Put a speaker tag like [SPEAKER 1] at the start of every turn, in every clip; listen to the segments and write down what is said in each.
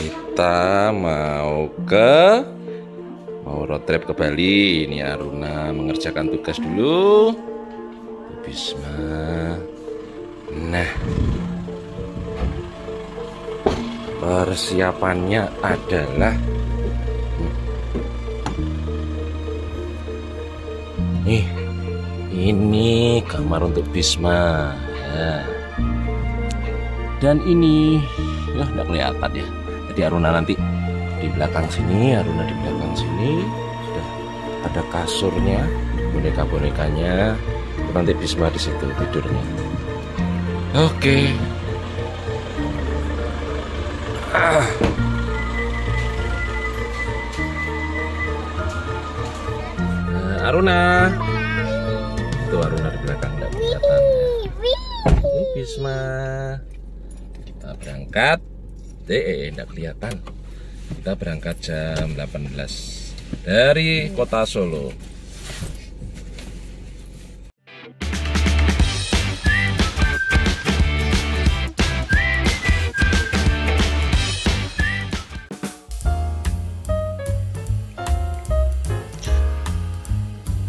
[SPEAKER 1] Kita mau road trip ke Bali. Ini Aruna mengerjakan tugas dulu. Bisma. Nah, persiapannya adalah ini kamar untuk Bisma ya. Dan ini ya nggak kelihatan ya. Jadi Aruna nanti di belakang sini, sudah ada kasurnya, boneka-bonekanya. Nanti Bisma di situ tidurnya. Oke. Aruna. Itu Aruna di belakang nggak kelihatan ya. Ini Bisma. Kita berangkat. Nggak kelihatan. Kita berangkat jam 18 dari kota Solo.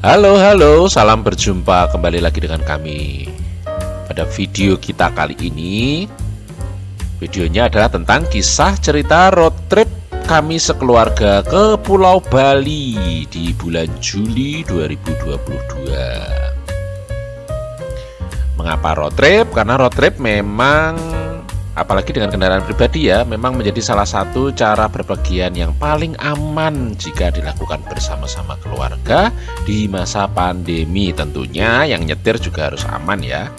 [SPEAKER 1] Halo, salam berjumpa kembali lagi dengan kami. Pada video kita kali ini, videonya adalah tentang kisah cerita road trip kami sekeluarga ke Pulau Bali di bulan Juli 2022. Mengapa road trip? Karena road trip memang, apalagi dengan kendaraan pribadi ya, memang menjadi salah satu cara berpergian yang paling aman jika dilakukan bersama-sama keluarga di masa pandemi. Tentunya yang nyetir juga harus aman ya.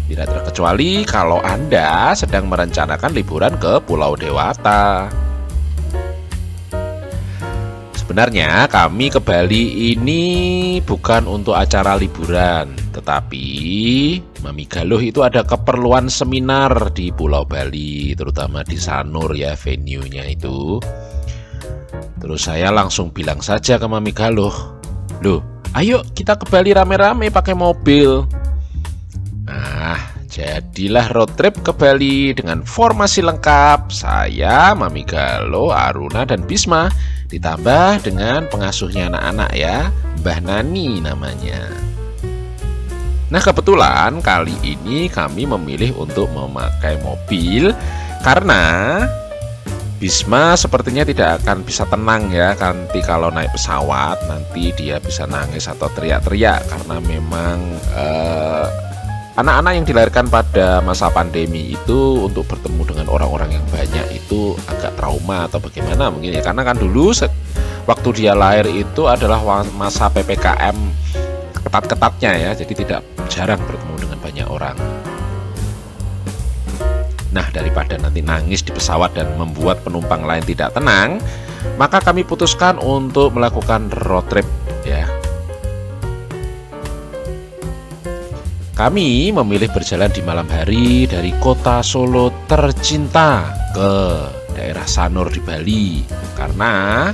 [SPEAKER 1] Tidak terkecuali kalau Anda sedang merencanakan liburan ke Pulau Dewata. Sebenarnya kami ke Bali ini bukan untuk acara liburan, tetapi Mami Galuh itu ada keperluan seminar di Pulau Bali, terutama di Sanur ya, venue-nya itu. Terus saya langsung bilang saja ke Mami Galuh, "Loh, ayo kita ke Bali rame-rame pakai mobil." Nah, jadilah road trip ke Bali dengan formasi lengkap. Saya, Mami Galuh, Aruna, dan Bisma. Ditambah dengan pengasuhnya anak-anak ya, Mbah Nani namanya. Nah, kebetulan kali ini kami memilih untuk memakai mobil karena Bisma sepertinya tidak akan bisa tenang ya. Nanti kalau naik pesawat, nanti dia bisa nangis atau teriak-teriak karena memang anak-anak yang dilahirkan pada masa pandemi itu untuk bertemu dengan orang-orang yang banyak itu agak trauma atau bagaimana mungkin ya. Karena kan dulu waktu dia lahir itu adalah masa PPKM ketat-ketatnya ya. Jadi jarang bertemu dengan banyak orang. Nah, daripada nanti nangis di pesawat dan membuat penumpang lain tidak tenang, maka kami putuskan untuk melakukan road trip ya. Kami memilih berjalan di malam hari dari kota Solo tercinta ke daerah Sanur di Bali. Karena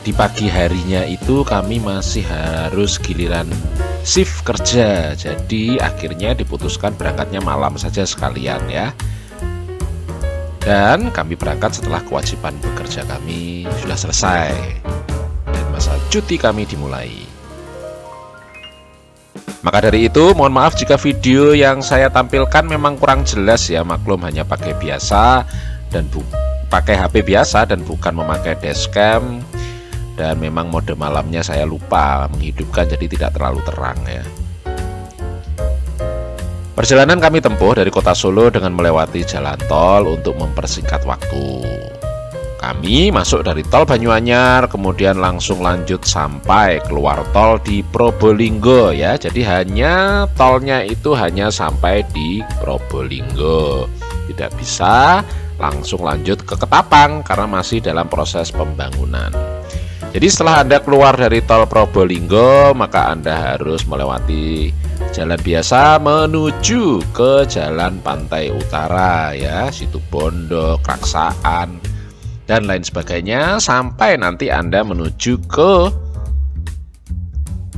[SPEAKER 1] di pagi harinya itu kami masih harus giliran shift kerja. Jadi akhirnya diputuskan berangkatnya malam saja sekalian ya. Dan kami berangkat setelah kewajiban bekerja kami sudah selesai dan masa cuti kami dimulai. Maka dari itu, mohon maaf jika video yang saya tampilkan memang kurang jelas ya. Maklum hanya pakai biasa dan pakai HP biasa dan bukan memakai dashcam. Dan memang mode malamnya saya lupa menghidupkan, jadi tidak terlalu terang ya. Perjalanan kami tempuh dari kota Solo dengan melewati jalan tol untuk mempersingkat waktu. Kami masuk dari tol Banyuanyar, kemudian langsung lanjut sampai keluar tol di Probolinggo ya. Jadi tolnya itu hanya sampai di Probolinggo. Tidak bisa langsung lanjut ke Ketapang karena masih dalam proses pembangunan. Jadi setelah Anda keluar dari tol Probolinggo, maka Anda harus melewati jalan biasa menuju ke jalan pantai utara ya, Situbondo, Kraksaan, dan lain sebagainya, sampai nanti Anda menuju ke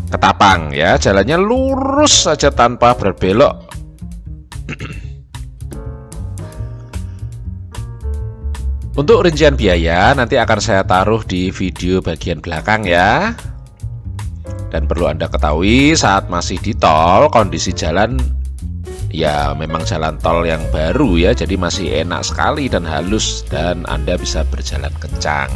[SPEAKER 1] Ketapang ya. Jalannya lurus saja tanpa berbelok. Untuk rincian biaya nanti akan saya taruh di video bagian belakang ya. Dan perlu Anda ketahui, saat masih di tol, kondisi jalan ya memang jalan tol yang baru ya, jadi masih enak sekali dan halus dan Anda bisa berjalan kencang.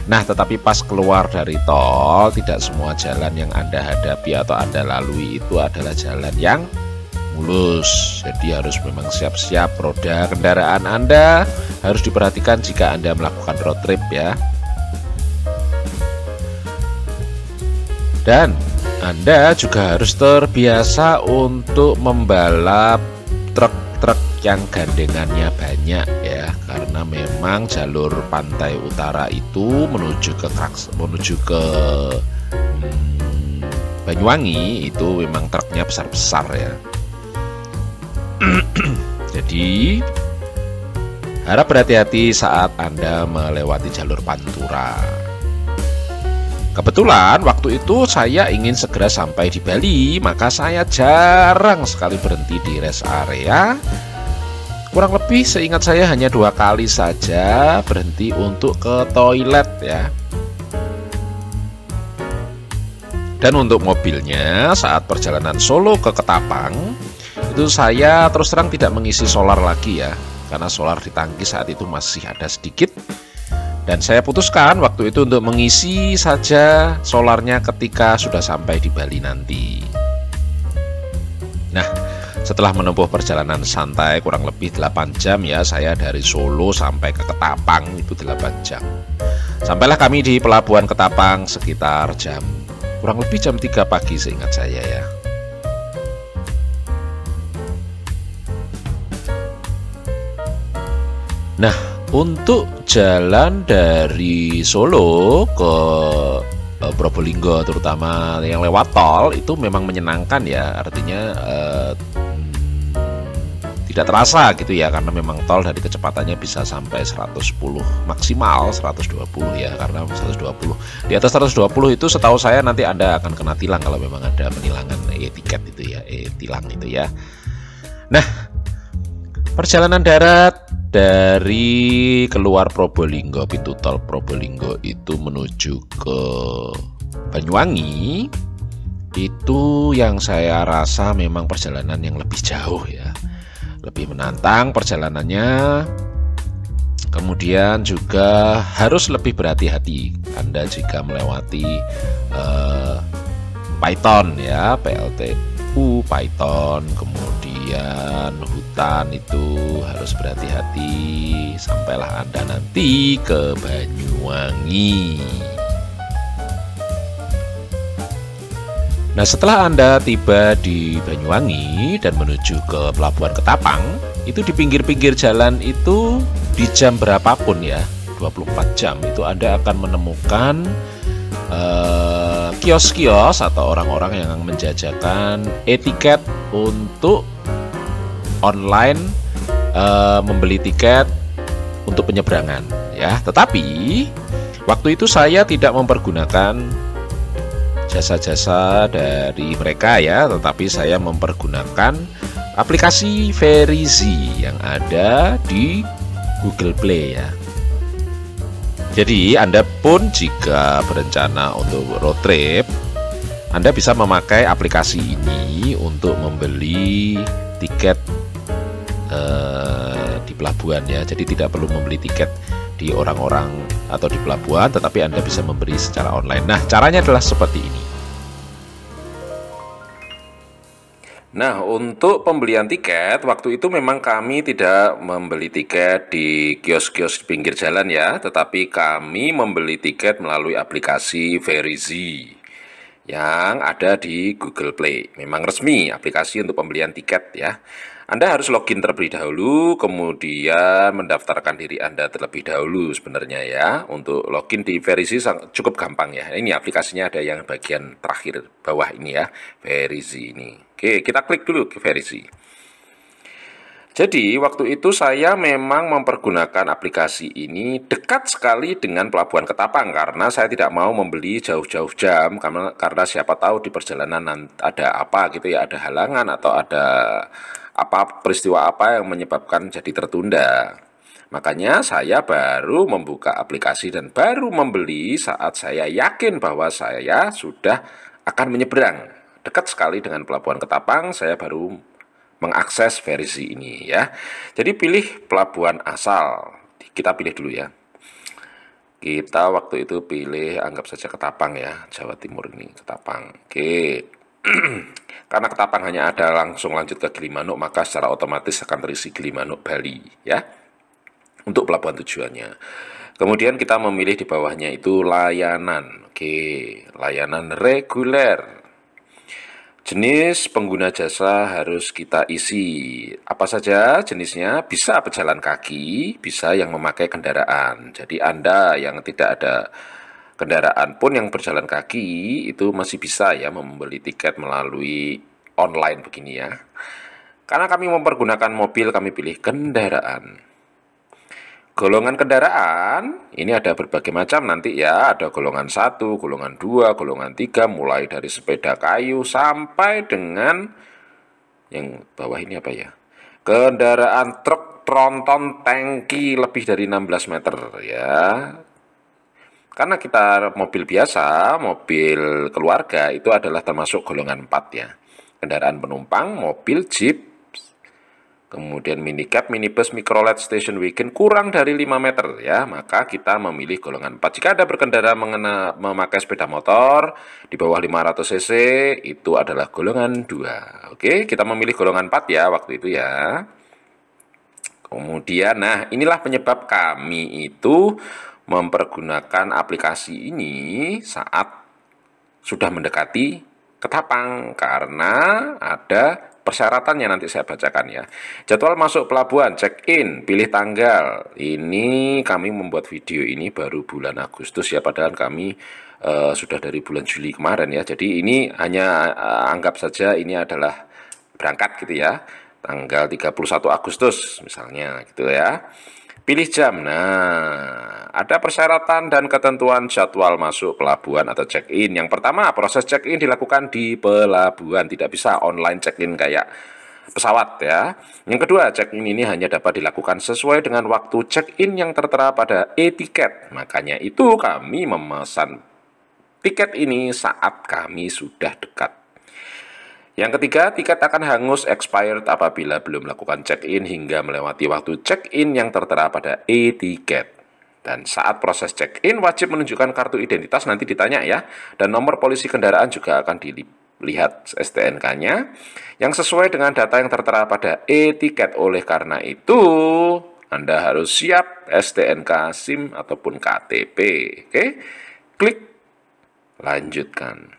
[SPEAKER 1] Nah, tetapi pas keluar dari tol, tidak semua jalan yang Anda hadapi atau Anda lalui itu adalah jalan yang mulus. Jadi harus memang siap-siap, roda kendaraan Anda harus diperhatikan jika Anda melakukan road trip ya. Dan Anda juga harus terbiasa untuk membalap truk-truk yang gandengannya banyak ya, karena memang jalur pantai utara itu menuju ke Banyuwangi itu memang truknya besar-besar ya. Jadi harap berhati-hati saat Anda melewati jalur Pantura. Kebetulan waktu itu saya ingin segera sampai di Bali, maka saya jarang sekali berhenti di rest area. Kurang lebih seingat saya hanya 2 kali saja berhenti untuk ke toilet ya. Dan untuk mobilnya saat perjalanan Solo ke Ketapang, itu saya terus terang tidak mengisi solar lagi ya, karena solar di tangki saat itu masih ada sedikit. Dan saya putuskan waktu itu untuk mengisi saja solarnya ketika sudah sampai di Bali nanti. Nah, setelah menempuh perjalanan santai kurang lebih 8 jam ya, saya dari Solo sampai ke Ketapang itu 8 jam. Sampailah kami di pelabuhan Ketapang sekitar kurang lebih jam 3 pagi seingat saya ya. Nah, untuk jalan dari Solo ke Probolinggo terutama yang lewat tol itu memang menyenangkan ya, artinya tidak terasa gitu ya, karena memang tol dari kecepatannya bisa sampai 110 maksimal 120 ya, karena 120 di atas 120 itu setahu saya nanti Anda akan kena tilang kalau memang ada penilangan e-tiket itu ya, e-tilang itu ya. Nah, perjalanan darat dari keluar Probolinggo, pintu tol Probolinggo itu menuju ke Banyuwangi, itu yang saya rasa memang perjalanan yang lebih jauh ya, lebih menantang perjalanannya. Kemudian juga harus lebih berhati-hati Anda jika melewati Python ya, PLTU Python, kemudian hutan itu harus berhati-hati sampailah Anda nanti ke Banyuwangi. Nah, setelah Anda tiba di Banyuwangi dan menuju ke Pelabuhan Ketapang, itu di pinggir-pinggir jalan itu di jam berapapun ya, 24 jam itu Anda akan menemukan kios-kios atau orang-orang yang menjajakan e-tiket untuk online membeli tiket untuk penyeberangan ya. Tetapi waktu itu saya tidak mempergunakan jasa-jasa dari mereka ya, tetapi saya mempergunakan aplikasi Verizi yang ada di Google Play ya. Jadi Anda pun jika berencana untuk road trip, Anda bisa memakai aplikasi ini untuk membeli tiket di pelabuhan ya. Jadi tidak perlu membeli tiket di orang-orang atau di pelabuhan, tetapi Anda bisa membeli secara online. Nah, caranya adalah seperti ini. Nah, untuk pembelian tiket, waktu itu memang kami tidak membeli tiket di kios-kios pinggir jalan ya, tetapi kami membeli tiket melalui aplikasi Verizi yang ada di Google Play. Memang resmi aplikasi untuk pembelian tiket ya. Anda harus login terlebih dahulu, kemudian mendaftarkan diri Anda terlebih dahulu sebenarnya ya. Untuk login di Verizi cukup gampang ya. Ini aplikasinya ada yang bagian terakhir bawah ini ya, Verizi ini. Oke, kita klik dulu ke Verizi. Jadi waktu itu saya memang mempergunakan aplikasi ini dekat sekali dengan Pelabuhan Ketapang karena saya tidak mau membeli jauh-jauh jam karena siapa tahu di perjalanan ada apa gitu ya, ada halangan atau ada peristiwa apa yang menyebabkan jadi tertunda. Makanya saya baru membuka aplikasi dan baru membeli saat saya yakin bahwa saya sudah akan menyeberang. Dekat sekali dengan Pelabuhan Ketapang, saya baru mengakses versi ini ya. Jadi pilih pelabuhan asal. Kita pilih dulu ya. Kita waktu itu pilih, anggap saja Ketapang ya, Jawa Timur ini, Ketapang. Oke. Karena Ketapang hanya ada langsung lanjut ke Gilimanuk, maka secara otomatis akan terisi Gilimanuk Bali ya. Untuk pelabuhan tujuannya. Kemudian kita memilih di bawahnya itu layanan. Oke, layanan reguler. Jenis pengguna jasa harus kita isi. Apa saja jenisnya? Bisa pejalan kaki, bisa yang memakai kendaraan. Jadi Anda yang tidak ada kendaraan pun yang berjalan kaki itu masih bisa ya membeli tiket melalui online begini ya. Karena kami mempergunakan mobil, kami pilih kendaraan. Golongan kendaraan, ini ada berbagai macam nanti ya, ada golongan 1, golongan 2, golongan 3, mulai dari sepeda kayu sampai dengan yang bawah ini apa ya? Kendaraan truk tronton tangki lebih dari 16 meter ya. Karena kita mobil biasa, mobil keluarga itu adalah termasuk golongan 4 ya. Kendaraan penumpang, mobil, jeep, kemudian minicab, minibus, microlight, station wagon kurang dari 5 meter ya, maka kita memilih golongan 4. Jika Anda berkendara memakai sepeda motor di bawah 500 cc itu adalah golongan 2. Oke, kita memilih golongan 4 ya waktu itu ya. Kemudian nah inilah penyebab kami itu mempergunakan aplikasi ini saat sudah mendekati Ketapang karena ada persyaratannya, nanti saya bacakan ya. Jadwal masuk pelabuhan, check-in, pilih tanggal. Ini kami membuat video ini baru bulan Agustus ya, padahal kami sudah dari bulan Juli kemarin ya. Jadi ini hanya anggap saja ini adalah berangkat gitu ya. Tanggal 31 Agustus misalnya gitu ya. Pilih jam. Nah, ada persyaratan dan ketentuan jadwal masuk pelabuhan atau check-in. Yang pertama, proses check-in dilakukan di pelabuhan, tidak bisa online check-in kayak pesawat ya. Yang kedua, check-in ini hanya dapat dilakukan sesuai dengan waktu check-in yang tertera pada e-tiket. Makanya itu kami memesan tiket ini saat kami sudah dekat. Yang ketiga, tiket akan hangus expired apabila belum melakukan check-in hingga melewati waktu check-in yang tertera pada e-tiket. Dan saat proses check-in wajib menunjukkan kartu identitas, nanti ditanya ya. Dan nomor polisi kendaraan juga akan dilihat STNK-nya yang sesuai dengan data yang tertera pada e-tiket. Oleh karena itu, Anda harus siap STNK, SIM, ataupun KTP. Oke, klik lanjutkan.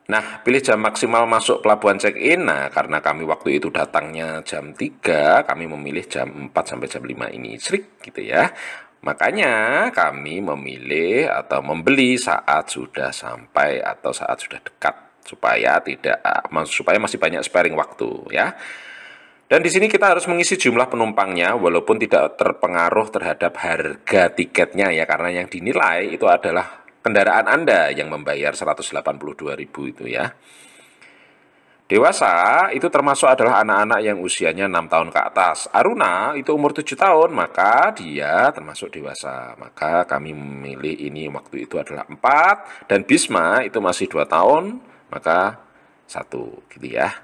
[SPEAKER 1] Nah, pilih jam maksimal masuk pelabuhan check-in. Nah, karena kami waktu itu datangnya jam 3, kami memilih jam 4 sampai jam 5 ini. Srik gitu ya. Makanya kami memilih atau membeli saat sudah sampai atau saat sudah dekat supaya masih banyak sparing waktu ya. Dan di sini kita harus mengisi jumlah penumpangnya walaupun tidak terpengaruh terhadap harga tiketnya ya, karena yang dinilai itu adalah kendaraan Anda yang membayar 182.000 itu ya. Dewasa itu termasuk adalah anak-anak yang usianya 6 tahun ke atas. Aruna itu umur 7 tahun, maka dia termasuk dewasa. Maka kami memilih ini waktu itu adalah 4, dan Bisma itu masih 2 tahun, maka 1 gitu ya.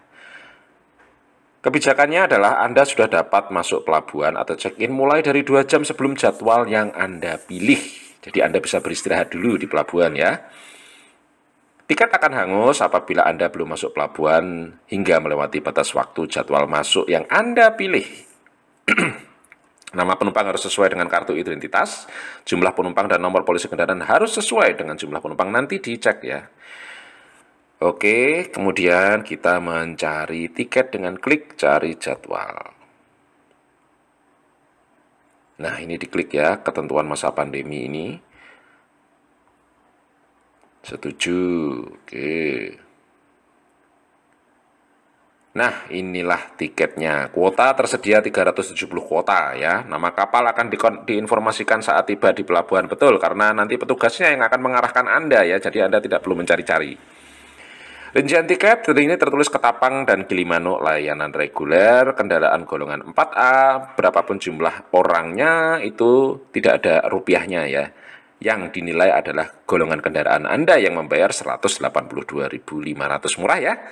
[SPEAKER 1] Kebijakannya adalah Anda sudah dapat masuk pelabuhan atau check-in mulai dari 2 jam sebelum jadwal yang Anda pilih. Jadi Anda bisa beristirahat dulu di pelabuhan ya. Tiket akan hangus apabila Anda belum masuk pelabuhan hingga melewati batas waktu jadwal masuk yang Anda pilih. Nama penumpang harus sesuai dengan kartu identitas, jumlah penumpang dan nomor polisi kendaraan harus sesuai dengan jumlah penumpang, nanti dicek ya. Oke, kemudian kita mencari tiket dengan klik cari jadwal. Nah, ini diklik ya, ketentuan masa pandemi ini. Setuju. Oke. Nah, inilah tiketnya. Kuota tersedia 370 kuota ya. Nama kapal akan diinformasikan saat tiba di pelabuhan, betul, karena nanti petugasnya yang akan mengarahkan Anda ya. Jadi Anda tidak perlu mencari-cari. Rincian tiket ini tertulis Ketapang dan Gilimanuk layanan reguler, kendaraan golongan 4A, berapapun jumlah orangnya itu tidak ada rupiahnya ya. Yang dinilai adalah golongan kendaraan Anda yang membayar 182.500 murah ya.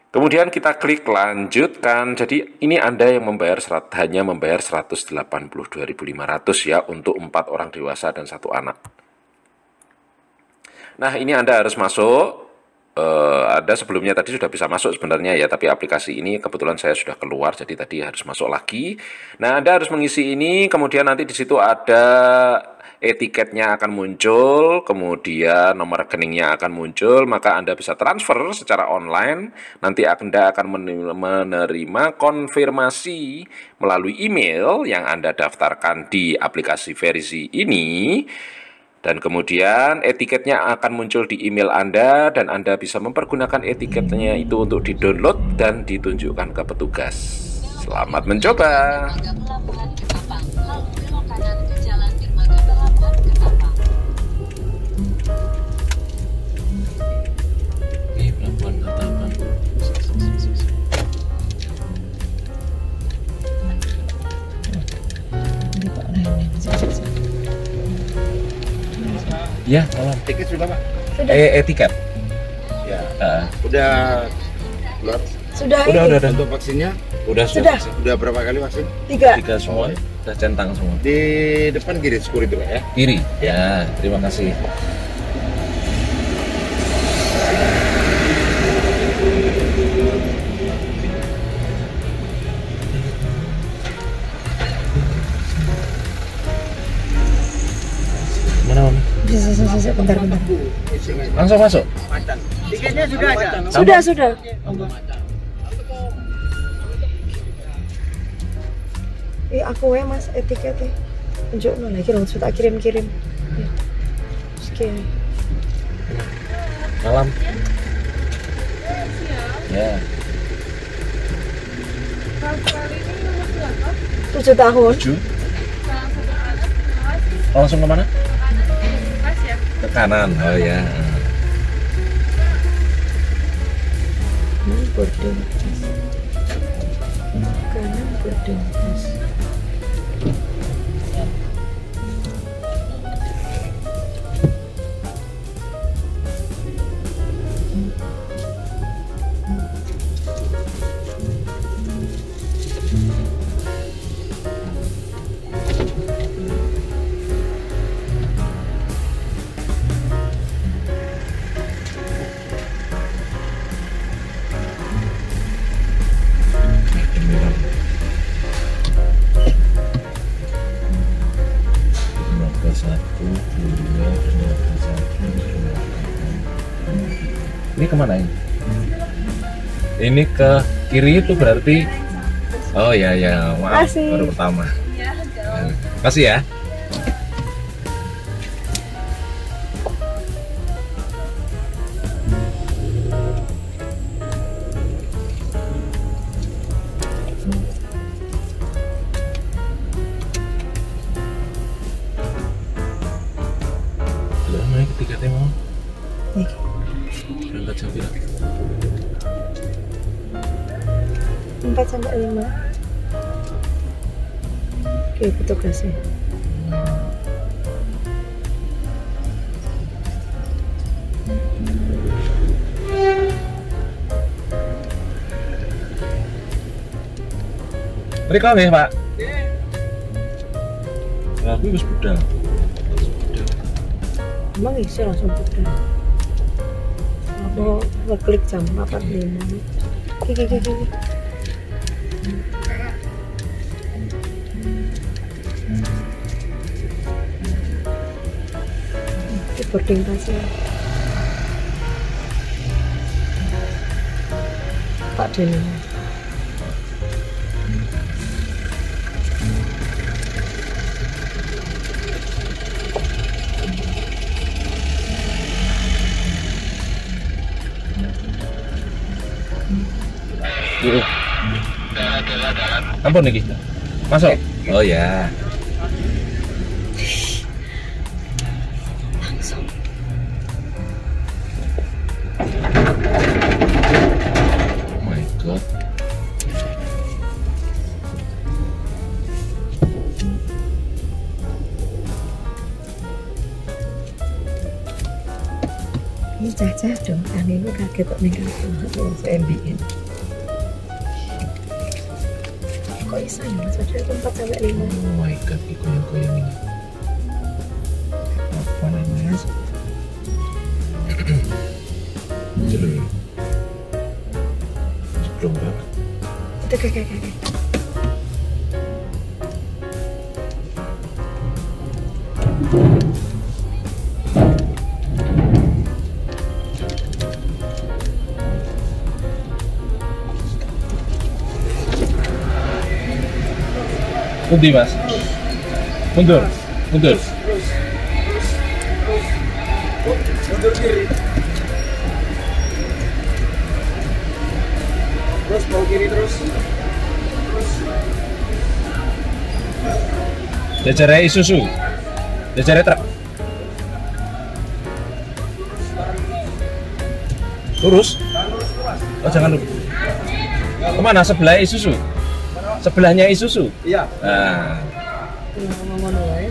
[SPEAKER 1] Kemudian kita klik lanjutkan. Jadi ini Anda yang membayar hanya membayar 182.500 ya untuk 4 orang dewasa dan 1 anak. Nah, ini Anda harus masuk. Ada sebelumnya tadi sudah bisa masuk sebenarnya ya, tapi aplikasi ini kebetulan saya sudah keluar, jadi tadi harus masuk lagi. Nah, Anda harus mengisi ini, kemudian nanti di situ ada e-tiketnya akan muncul, kemudian nomor rekeningnya akan muncul, maka Anda bisa transfer secara online. Nanti Anda akan menerima konfirmasi melalui email yang Anda daftarkan di aplikasi versi ini. Dan kemudian etiketnya akan muncul di email Anda dan Anda bisa mempergunakan etiketnya itu untuk di-download dan ditunjukkan ke petugas. Selamat mencoba. Ini pelabuhan Ketapang. Ya,
[SPEAKER 2] tiket sudah Pak?
[SPEAKER 1] Tiket.
[SPEAKER 2] Ya. Udah keluar?
[SPEAKER 1] Udah.
[SPEAKER 2] Untuk vaksinnya?
[SPEAKER 1] Sudah.
[SPEAKER 2] Udah berapa kali vaksin?
[SPEAKER 1] 3 semua. Sudah centang semua.
[SPEAKER 2] Di depan kiri sekur itu Pak ya?
[SPEAKER 1] Kiri. Ya, terima kasih. Mana Mami?
[SPEAKER 3] Bisa, bentar.
[SPEAKER 1] Langsung masuk?
[SPEAKER 2] Tiketnya sudah ada?
[SPEAKER 3] Sudah. Aku ya Mas etiketnya. Tunjuk lagi dong, sudah kirim. Ya. Sekian.
[SPEAKER 1] Malam. Ya.
[SPEAKER 3] 7 tahun.
[SPEAKER 1] 7. Langsung ke mana? Ke kanan. Oh ya.
[SPEAKER 3] Boarding pass. Kanan boarding pass.
[SPEAKER 1] Ini kemana ini? Ini ke kiri itu berarti. Oh ya, maaf, baru pertama. Kasih ya. Mana tiketnya mau? Berangkat jam berapa?
[SPEAKER 3] 4 sampai 5. Oke, petugasnya.
[SPEAKER 1] Mriko nggih, Pak. Aku wis budal.
[SPEAKER 3] Emang isi langsung budal. Aku ngeklik jam 45. Kiki. Ini boarding pass-nya. Pak Deni.
[SPEAKER 1] Ampun nih, masuk. Oh ya.
[SPEAKER 3] Langsung.
[SPEAKER 1] Oh my god.
[SPEAKER 3] Ini cacah dong, aneh lu kaget kok nih kan saya bikin. Kok bisa ya mas, padahal itu 4 sampai 5.
[SPEAKER 1] Oh my god, ini goyang-goyang ini.
[SPEAKER 3] Apa nih mas?
[SPEAKER 1] Jelur. Jeblong banget.
[SPEAKER 3] Itu kayak.
[SPEAKER 1] Pundi mas? Mundur.
[SPEAKER 2] Mundur kiri. Terus mau kiri terus.
[SPEAKER 1] Jajarnya Isuzu. Jajarnya truk. Lurus? Oh jangan lurus. Kemana? Sebelah Isuzu? Sebelahnya Isuzu?
[SPEAKER 2] Iya.
[SPEAKER 1] Nah.
[SPEAKER 3] Ngomong wae.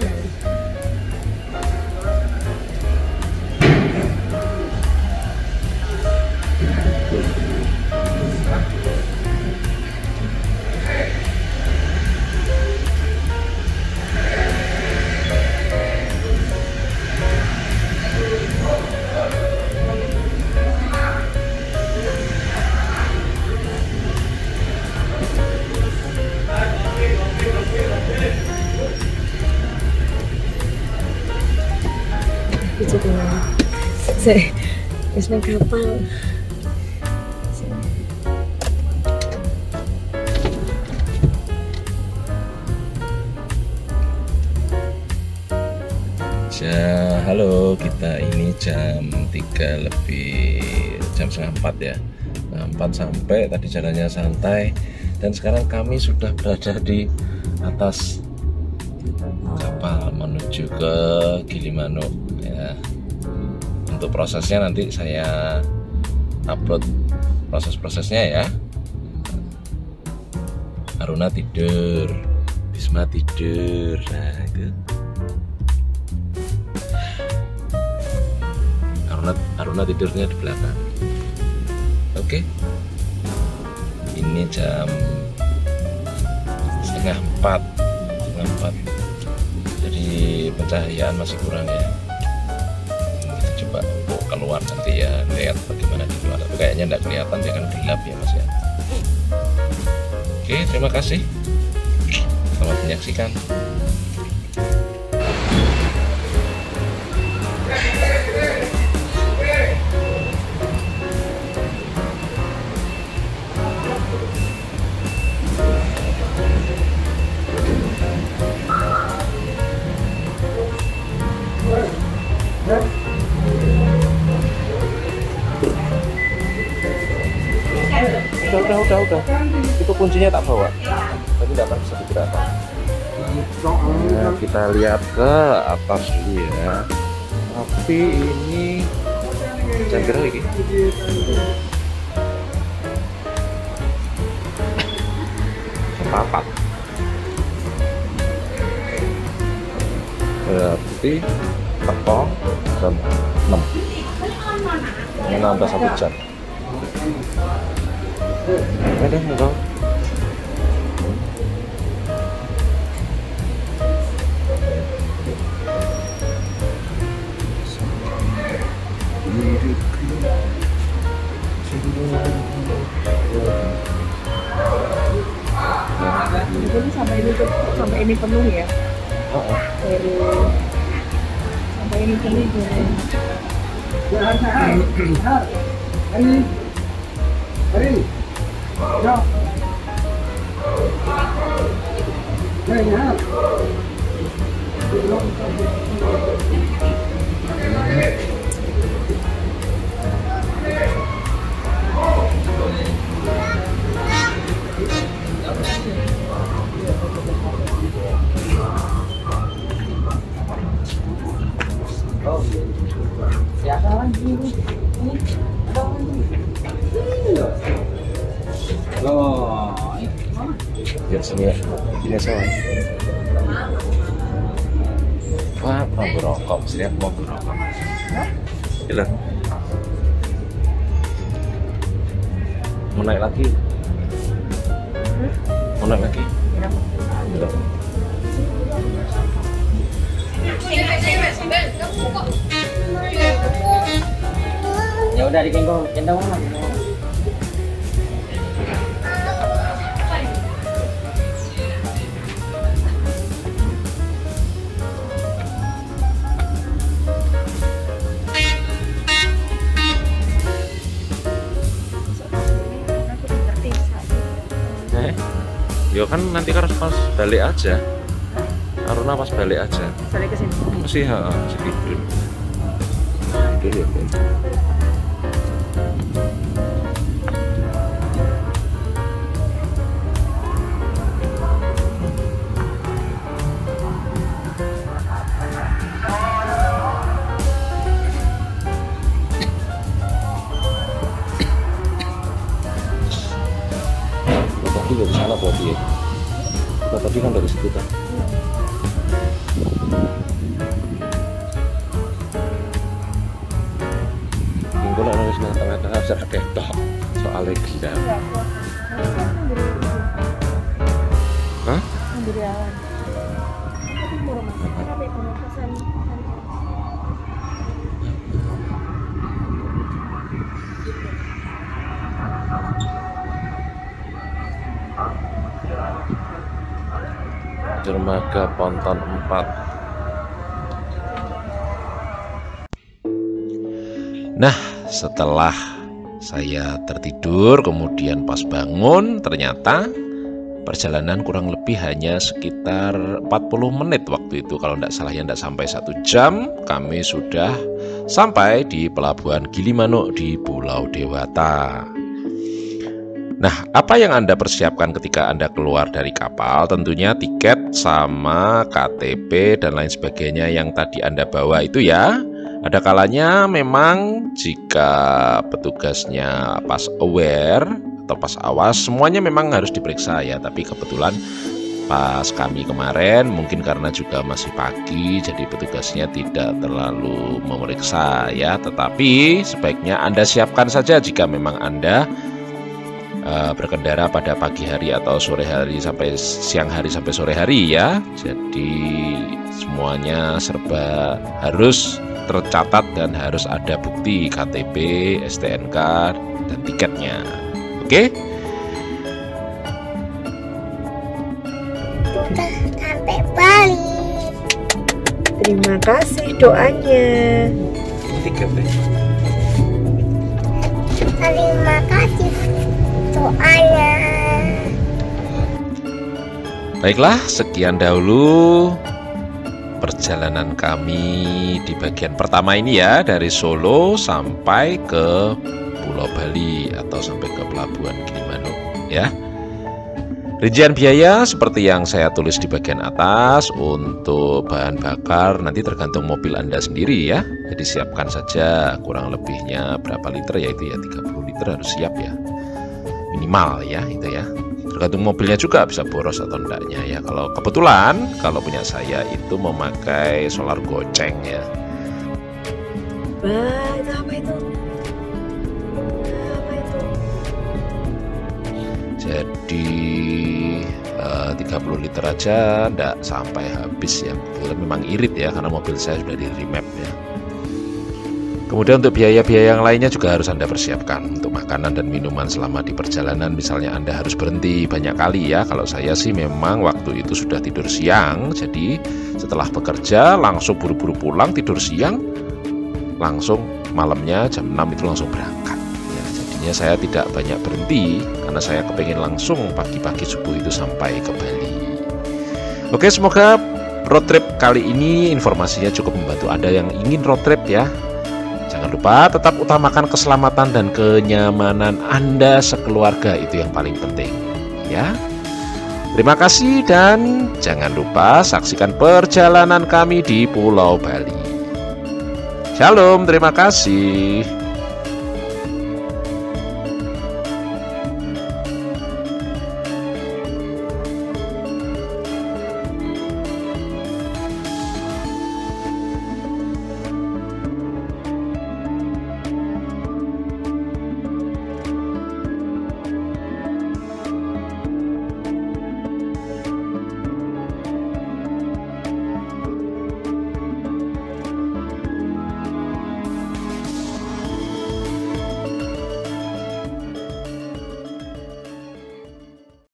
[SPEAKER 3] Saya wis nang kapal.
[SPEAKER 1] Halo, kita ini jam 3 lebih, jam setengah 4 ya. Nah, 4 sampai, tadi jalannya santai. Dan sekarang kami sudah berada di atas kapal menuju ke Gilimanuk ya. Untuk prosesnya nanti saya upload proses-prosesnya ya. Aruna tidur, Bisma tidur. Nah itu Aruna tidurnya di belakang. Oke. Ini jam setengah 4. Jadi pencahayaan masih kurang ya. Kita coba untuk keluar nanti ya, lihat bagaimana di luar. Tapi kayaknya tidak kelihatan, dia kan gelap ya mas ya. Oke, terima kasih. Selamat menyaksikan. Udah. Itu kuncinya tak bawa. Tadi tidak bisa digerakkan. Nah, kita lihat ke atas dulu ya. Tapi ini jangkir lagi. Papat. Berarti tepung jam 6. Menambah 1 jam. Ada enggak?
[SPEAKER 3] Jadi sampai ini penuh ya? Sampai ini penuh
[SPEAKER 2] Hari. Ya. Ya. Oh,
[SPEAKER 1] Ya sini ya. Ini saya. Wah, mau berokok. Sini aku mau berokok. Gila. Mau naik lagi? Mau naik lagi? Gila.
[SPEAKER 2] ya udah digendong, gendong lah.
[SPEAKER 1] Ya kan nanti harus pas balik aja. Aruna pas balik aja.
[SPEAKER 3] Balik ke sini.
[SPEAKER 1] Mesti segitu. Dulu ya. Tadi dari sana berarti ya. Kita tadi kan dari situ kan. Minggu lah harus nang tengah-tengah bisa ketok soalnya gila. Hah?
[SPEAKER 3] Sendiri awan. Tapi murah mas. Tapi kalau pesan.
[SPEAKER 1] Dermaga Ponton 4. Nah, setelah saya tertidur, kemudian pas bangun, ternyata perjalanan kurang lebih hanya sekitar 40 menit waktu itu. Kalau tidak salah ya, tidak sampai 1 jam, kami sudah sampai di Pelabuhan Gilimanuk di Pulau Dewata. Nah, apa yang Anda persiapkan ketika Anda keluar dari kapal? Tentunya tiket sama KTP dan lain sebagainya yang tadi Anda bawa itu ya. Ada kalanya memang jika petugasnya pas aware atau pas awas, semuanya memang harus diperiksa ya. Tapi kebetulan pas kami kemarin mungkin karena juga masih pagi, jadi petugasnya tidak terlalu memeriksa ya. Tetapi sebaiknya Anda siapkan saja jika memang Anda berkendara pada pagi hari atau sore hari sampai siang hari sampai sore hari ya. Jadi semuanya serba harus tercatat dan harus ada bukti KTP, STNK dan tiketnya. Oke?
[SPEAKER 4] Sudah sampai balik.
[SPEAKER 3] Terima kasih doanya.
[SPEAKER 1] Tiketnya.
[SPEAKER 4] Terima kasih doanya.
[SPEAKER 1] Baiklah, sekian dahulu perjalanan kami di bagian pertama ini ya, dari Solo sampai ke Pulau Bali atau sampai ke Pelabuhan Gilimanuk ya. Rincian biaya seperti yang saya tulis di bagian atas. Untuk bahan bakar nanti tergantung mobil Anda sendiri ya. Jadi siapkan saja kurang lebihnya berapa liter, yaitu ya 30 liter harus siap ya. Minimal ya itu ya. Tergantung mobilnya juga bisa boros atau enggaknya ya. Kalau kebetulan kalau punya saya itu memakai solar goceng ya.
[SPEAKER 3] Wah, itu apa itu? Apa itu?
[SPEAKER 1] Jadi 30 liter aja enggak sampai habis ya. Kebetulan memang irit ya karena mobil saya sudah di remap ya. Kemudian untuk biaya-biaya yang lainnya juga harus Anda persiapkan. Untuk makanan dan minuman selama di perjalanan, misalnya Anda harus berhenti banyak kali ya. Kalau saya sih memang waktu itu sudah tidur siang, jadi setelah bekerja langsung buru-buru pulang, tidur siang, langsung malamnya jam 6 itu langsung berangkat ya. Jadinya saya tidak banyak berhenti karena saya kepengen langsung pagi-pagi subuh itu sampai ke Bali. Oke, semoga road trip kali ini informasinya cukup membantu Anda yang ingin road trip ya. Jangan lupa tetap utamakan keselamatan dan kenyamanan Anda sekeluarga, itu yang paling penting ya. Terima kasih dan jangan lupa saksikan perjalanan kami di Pulau Bali. Shalom, terima kasih.